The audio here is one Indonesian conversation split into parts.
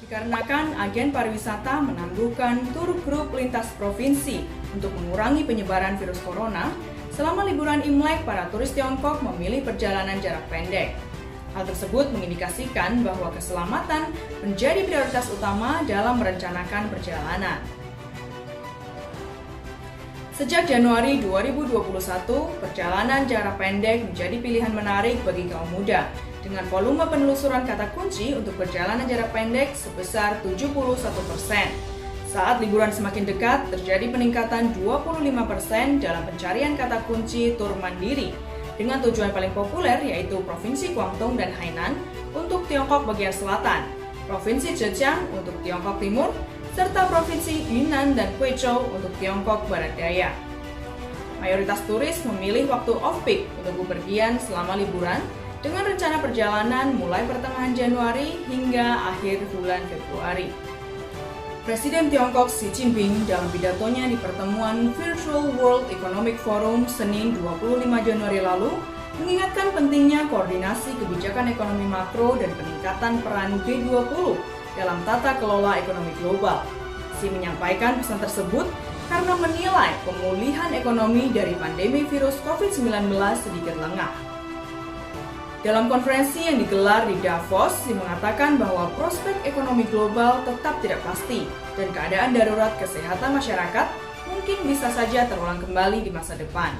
Dikarenakan agen pariwisata menangguhkan tur grup lintas provinsi untuk mengurangi penyebaran virus corona, selama liburan Imlek para turis Tiongkok memilih perjalanan jarak pendek. Hal tersebut mengindikasikan bahwa keselamatan menjadi prioritas utama dalam merencanakan perjalanan. Sejak Januari 2021, perjalanan jarak pendek menjadi pilihan menarik bagi kaum muda, dengan volume penelusuran kata kunci untuk perjalanan jarak pendek sebesar 71%. Saat liburan semakin dekat, terjadi peningkatan 25% dalam pencarian kata kunci tur mandiri, dengan tujuan paling populer yaitu Provinsi Guangdong dan Hainan untuk Tiongkok bagian selatan, Provinsi Zhejiang untuk Tiongkok Timur, serta Provinsi Yunnan dan Guizhou untuk Tiongkok Barat Daya. Mayoritas turis memilih waktu off-peak untuk bepergian selama liburan, dengan rencana perjalanan mulai pertengahan Januari hingga akhir bulan Februari. Presiden Tiongkok Xi Jinping dalam pidatonya di pertemuan Virtual World Economic Forum Senin 25 Januari lalu mengingatkan pentingnya koordinasi kebijakan ekonomi makro dan peningkatan peran G20 dalam tata kelola ekonomi global. Xi menyampaikan pesan tersebut karena menilai pemulihan ekonomi dari pandemi virus COVID-19 sedikit lengah. Dalam konferensi yang digelar di Davos, Xi mengatakan bahwa prospek ekonomi global tetap tidak pasti dan keadaan darurat kesehatan masyarakat mungkin bisa saja terulang kembali di masa depan.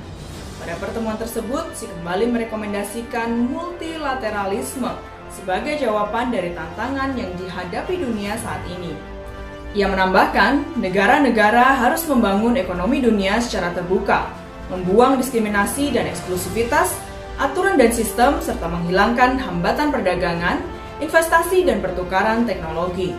Pada pertemuan tersebut, Xi kembali merekomendasikan multilateralisme sebagai jawaban dari tantangan yang dihadapi dunia saat ini. Ia menambahkan, negara-negara harus membangun ekonomi dunia secara terbuka, membuang diskriminasi dan eksklusivitas, aturan dan sistem, serta menghilangkan hambatan perdagangan, investasi, dan pertukaran teknologi.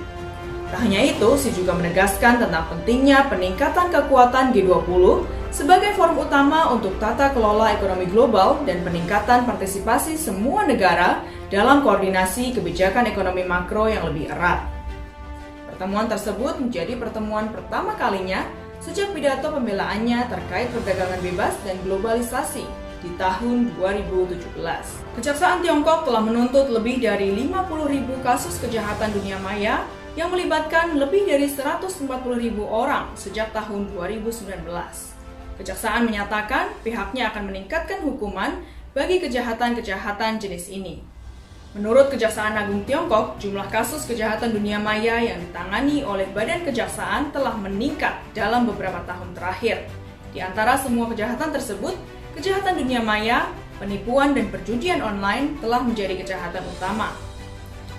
Tak hanya itu, Xi juga menegaskan tentang pentingnya peningkatan kekuatan G20 sebagai forum utama untuk tata kelola ekonomi global dan peningkatan partisipasi semua negara dalam koordinasi kebijakan ekonomi makro yang lebih erat. Pertemuan tersebut menjadi pertemuan pertama kalinya sejak pidato pembelaannya terkait perdagangan bebas dan globalisasi di tahun 2017. Kejaksaan Tiongkok telah menuntut lebih dari 50.000 kasus kejahatan dunia maya yang melibatkan lebih dari 140.000 orang sejak tahun 2019. Kejaksaan menyatakan pihaknya akan meningkatkan hukuman bagi kejahatan-kejahatan jenis ini. Menurut Kejaksaan Agung Tiongkok, jumlah kasus kejahatan dunia maya yang ditangani oleh Badan Kejaksaan telah meningkat dalam beberapa tahun terakhir. Di antara semua kejahatan tersebut, kejahatan dunia maya, penipuan, dan perjudian online telah menjadi kejahatan utama.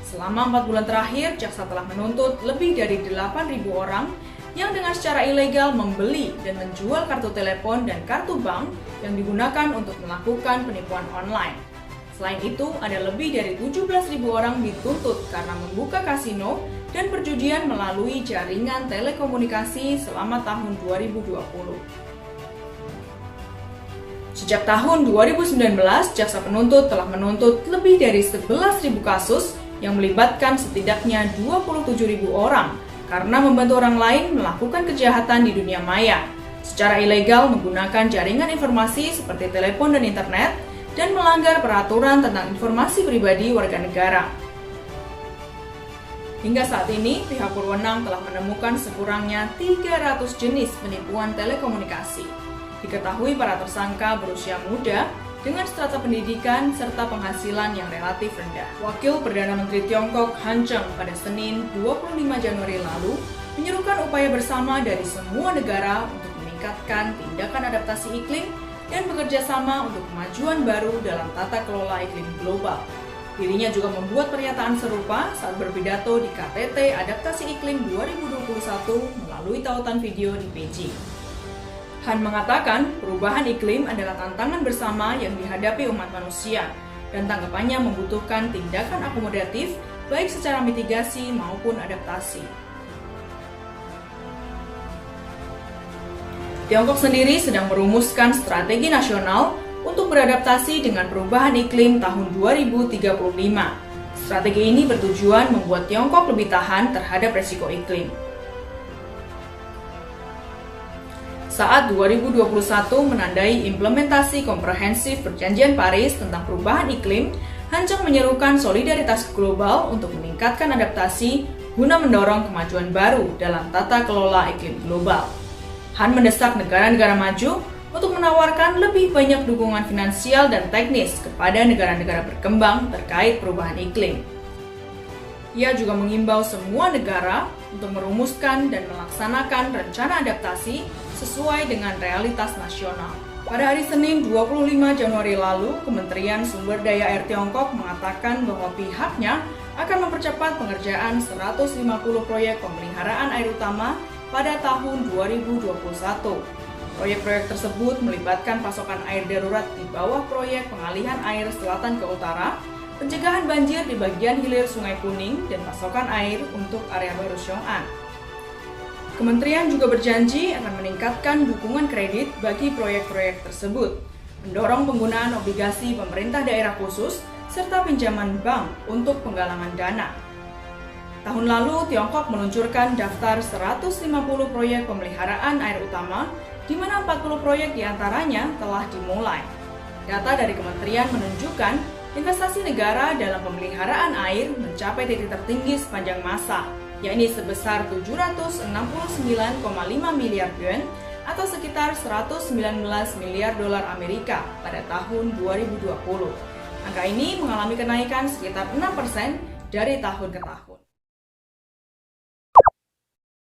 Selama 4 bulan terakhir, jaksa telah menuntut lebih dari 8.000 orang yang dengan secara ilegal membeli dan menjual kartu telepon dan kartu bank yang digunakan untuk melakukan penipuan online. Selain itu, ada lebih dari 17.000 orang dituntut karena membuka kasino dan perjudian melalui jaringan telekomunikasi selama tahun 2020. Sejak tahun 2019, jaksa penuntut telah menuntut lebih dari 11.000 kasus yang melibatkan setidaknya 27.000 orang karena membantu orang lain melakukan kejahatan di dunia maya secara ilegal menggunakan jaringan informasi seperti telepon dan internet dan melanggar peraturan tentang informasi pribadi warga negara. Hingga saat ini, pihak berwenang telah menemukan sekurangnya 300 jenis penipuan telekomunikasi. Diketahui para tersangka berusia muda dengan strata pendidikan serta penghasilan yang relatif rendah. Wakil Perdana Menteri Tiongkok Han Zheng pada Senin 25 Januari lalu menyerukan upaya bersama dari semua negara untuk meningkatkan tindakan adaptasi iklim dan bekerja sama untuk kemajuan baru dalam tata kelola iklim global. Dirinya juga membuat pernyataan serupa saat berpidato di KTT Adaptasi Iklim 2021 melalui tautan video di Beijing. Han mengatakan perubahan iklim adalah tantangan bersama yang dihadapi umat manusia dan tanggapannya membutuhkan tindakan akomodatif baik secara mitigasi maupun adaptasi. Tiongkok sendiri sedang merumuskan strategi nasional untuk beradaptasi dengan perubahan iklim tahun 2035. Strategi ini bertujuan membuat Tiongkok lebih tahan terhadap resiko iklim. Saat 2021 menandai implementasi komprehensif Perjanjian Paris tentang perubahan iklim, Han Zheng menyerukan solidaritas global untuk meningkatkan adaptasi guna mendorong kemajuan baru dalam tata kelola iklim global. Han mendesak negara-negara maju untuk menawarkan lebih banyak dukungan finansial dan teknis kepada negara-negara berkembang terkait perubahan iklim. Ia juga mengimbau semua negara untuk merumuskan dan melaksanakan rencana adaptasi sesuai dengan realitas nasional. Pada hari Senin 25 Januari lalu, Kementerian Sumber Daya Air Tiongkok mengatakan bahwa pihaknya akan mempercepat pengerjaan 150 proyek pemeliharaan air utama pada tahun 2021. Proyek-proyek tersebut melibatkan pasokan air darurat di bawah proyek pengalihan air selatan ke utara, pencegahan banjir di bagian hilir Sungai Kuning, dan pasokan air untuk area baru Xiong'an. Kementerian juga berjanji akan meningkatkan dukungan kredit bagi proyek-proyek tersebut, mendorong penggunaan obligasi pemerintah daerah khusus, serta pinjaman bank untuk penggalangan dana. Tahun lalu, Tiongkok meluncurkan daftar 150 proyek pemeliharaan air utama, di mana 40 proyek diantaranya telah dimulai. Data dari kementerian menunjukkan investasi negara dalam pemeliharaan air mencapai titik tertinggi sepanjang masa, yakni sebesar 769,5 miliar yuan atau sekitar 119 miliar dolar Amerika pada tahun 2020. Angka ini mengalami kenaikan sekitar 6% dari tahun ke tahun.